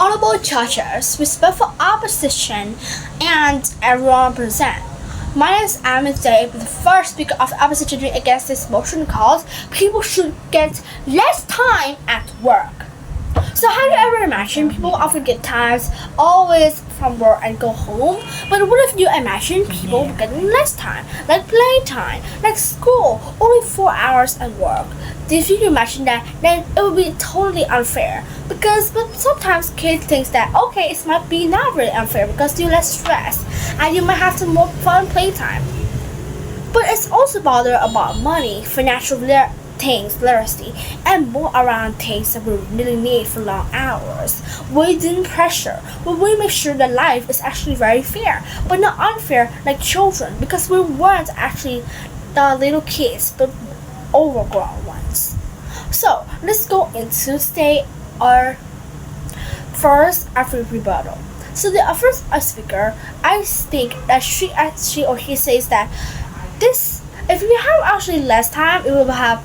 honorable judges, respectful opposition, and everyone present. My name is Ahmed Zaid, the first speaker of the opposition against this motion called people should get less time at work. So have you ever imagined people often get times always from work and go home? But what if you imagine people getting less time, like playtime, like school, only 4 hours at work? If you imagine that, then it would be totally unfair. But sometimes kids think that okay, it might be not really unfair because you're less stressed and you might have some more fun playtime. But it's also bother about money, financial things, literacy, and more around things that we really need for long hours. We didn't pressure, but we make sure that life is actually very fair, but not unfair like children, because we weren't actually the little kids, but overgrown ones. So let's go into today our first Afro rebuttal. So the first speaker, I think that she or he says that this if we have actually less time, it will have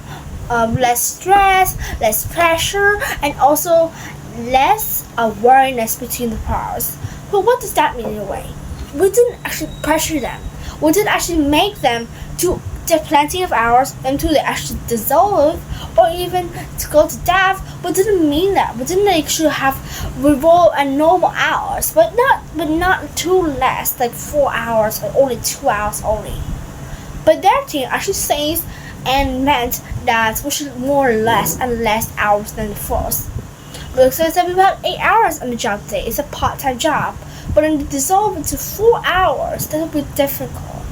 less stress, less pressure, and also less awareness between the powers. But what does that mean in a way? We didn't actually pressure them. We didn't actually make them to take plenty of hours until they actually dissolve or even to go to death. We didn't mean that. We didn't actually have revolve and normal hours, but not too less, like 4 hours or only 2 hours only. But their team actually says and meant that we should more or less and less hours than the first. Look, so that we have 8 hours on the job day. It's a part-time job, but when it dissolve into 4 hours, that will be difficult,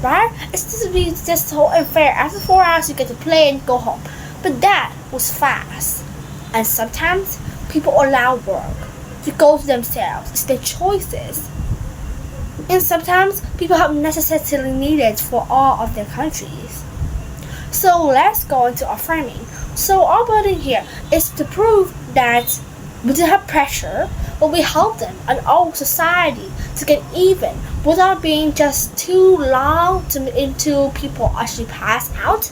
right? It's just so unfair. After 4 hours, you get to play and go home. But that was fast, and sometimes people allow work to go to themselves. It's their choices. And sometimes people have necessarily needed for all of their countries. So let's go into our framing. So our building here is to prove that we didn't have pressure, but we helped them and all society to get even without being just too long into people actually pass out.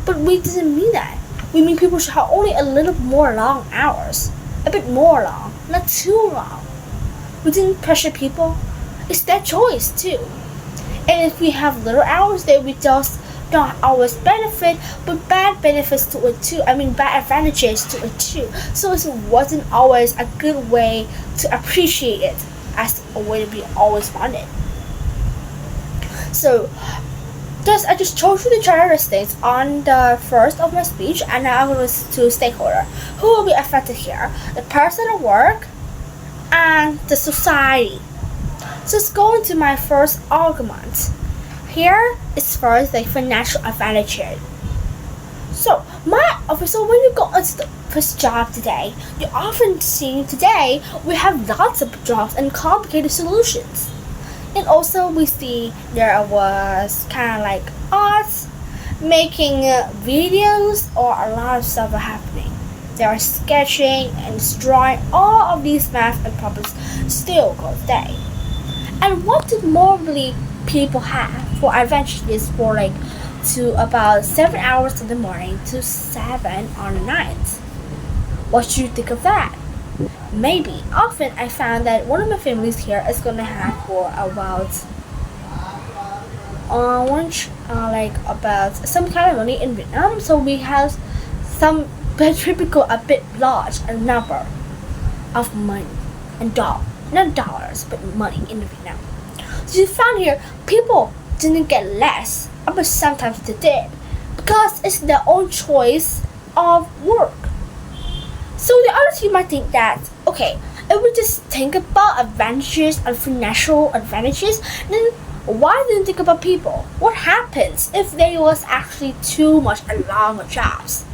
But we didn't mean that. We mean people should have only a little more long hours, a bit more long, not too long. We didn't pressure people. It's their choice too. And if we have little hours, then we just don't always benefit, but bad benefits to it too. I mean bad advantages to it too. So it wasn't always a good way to appreciate it as a way to be always wanted. So I just chose you the characteristics on the first of my speech, and now I'm going to stakeholder. Who will be affected here? The person at work and the society. So let's go into my first argument. Here is first the financial advantages. So when you go into the first job today, you often see today we have lots of jobs and complicated solutions. And also we see there was kind of like arts, making videos, or a lot of stuff are happening. There are sketching and drawing. All of these math and problems still go today. And what did normally people have for advantages for like to about 7 hours in the morning to 7 on the night? What should you think of that? Maybe. Often I found that one of my families here is gonna have for about about some kind of money in Vietnam. So we have some typical a bit large a number of money and not dollars, but money in Vietnam. So you found here people didn't get less, but sometimes they did, because it's their own choice of work. So the other team might think that, okay, if we just think about advantages and financial advantages, then why didn't think about people? What happens if there was actually too much and longer jobs?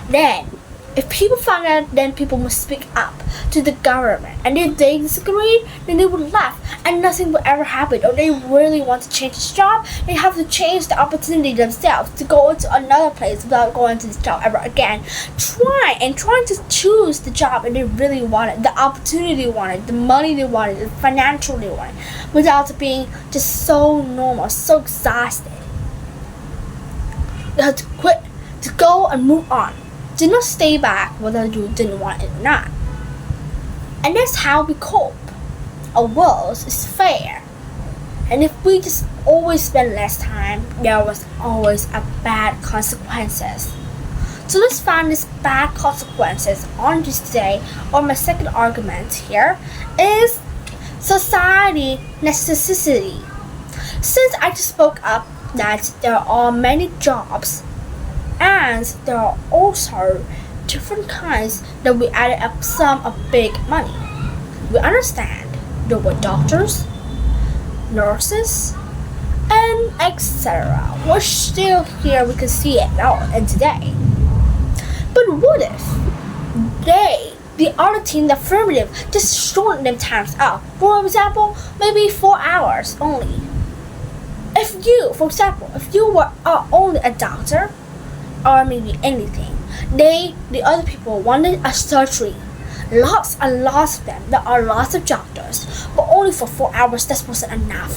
Then, if people found out, then people must speak up to the government. And if they disagreed, then they would laugh and nothing would ever happen. Or they really want to change this job, they have to change the opportunity themselves to go into another place without going to this job ever again. Trying to choose the job and they really wanted, the opportunity they wanted, the money they wanted, the financial they wanted, without being just so normal, so exhausted. They had to quit, to go and move on. Do not stay back whether you didn't want it or not. And that's how we cope. A world is fair. And if we just always spend less time, there was always a bad consequences. So let's find these bad consequences on this today. Or my second argument here is society necessity. Since I just spoke up that there are many jobs and there are also different kinds that we added up some of big money. We understand there were doctors, nurses, and etc. We're still here, we can see it now and today. But what if the other team, the affirmative, just shorten them times up? For example, maybe 4 hours only. If you, for example, if you were only a doctor, or maybe anything, the other people wanted a surgery. Lots and lots of them. There are lots of doctors, but only for 4 hours. That wasn't enough.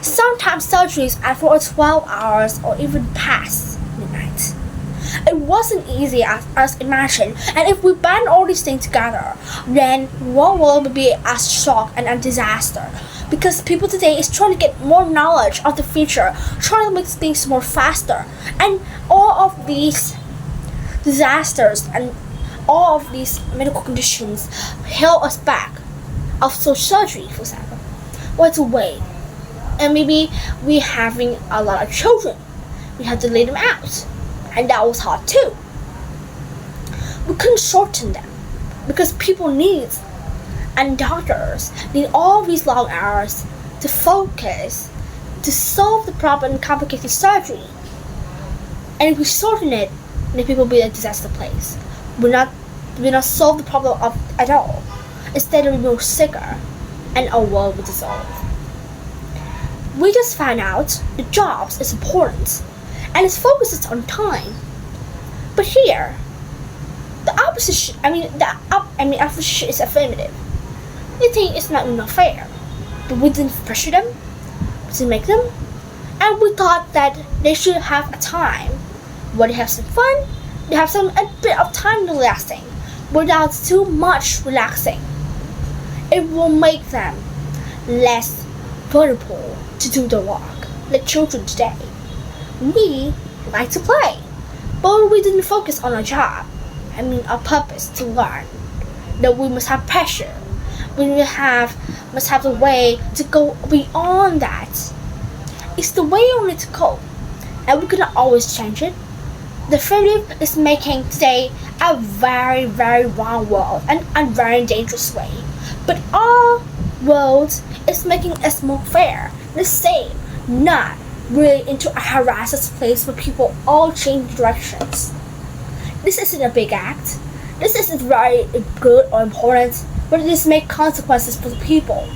Sometimes surgeries are for 12 hours or even past midnight. It wasn't easy as imagined, and if we ban all these things together, then one world would be a shock and a disaster. Because people today is trying to get more knowledge of the future, trying to make things more faster, and all of these disasters and all of these medical conditions held us back. Also surgery, for example, was a way. And maybe we having a lot of children. We had to lay them out. And that was hard too. We couldn't shorten them because people need, and doctors need all these long hours to focus, to solve the problem and complicated surgery. And if we shorten it, then people will be a disaster place. We're not solve the problem at all. Instead, we will sicker, and our world will dissolve. We just found out the jobs is important, and it focuses on time. But here, the opposition. Opposition is affirmative. They think it's not fair, but we didn't pressure them, we didn't make them, and we thought that they should have a time where they have some fun, they have a bit of time relaxing, without too much relaxing. It will make them less vulnerable to do the work, like children today. We like to play, but we didn't focus on our job. Our purpose to learn. That we must have pressure. We must have a way to go beyond that. It's the way only to cope, and we cannot always change it. The affirmative is making today a very, very wrong world and a very dangerous way. But our world is making us more fair, the same, not really into a harassment place where people all change directions. This isn't a big act. This isn't very good or important, but it just makes consequences for the people.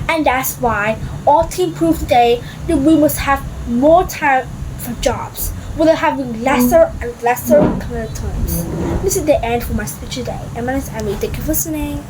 And that's why all team prove today that we must have more time for jobs, without having lesser and lesser times. This is the end for my speech today. And my name is Emily. Thank you for listening.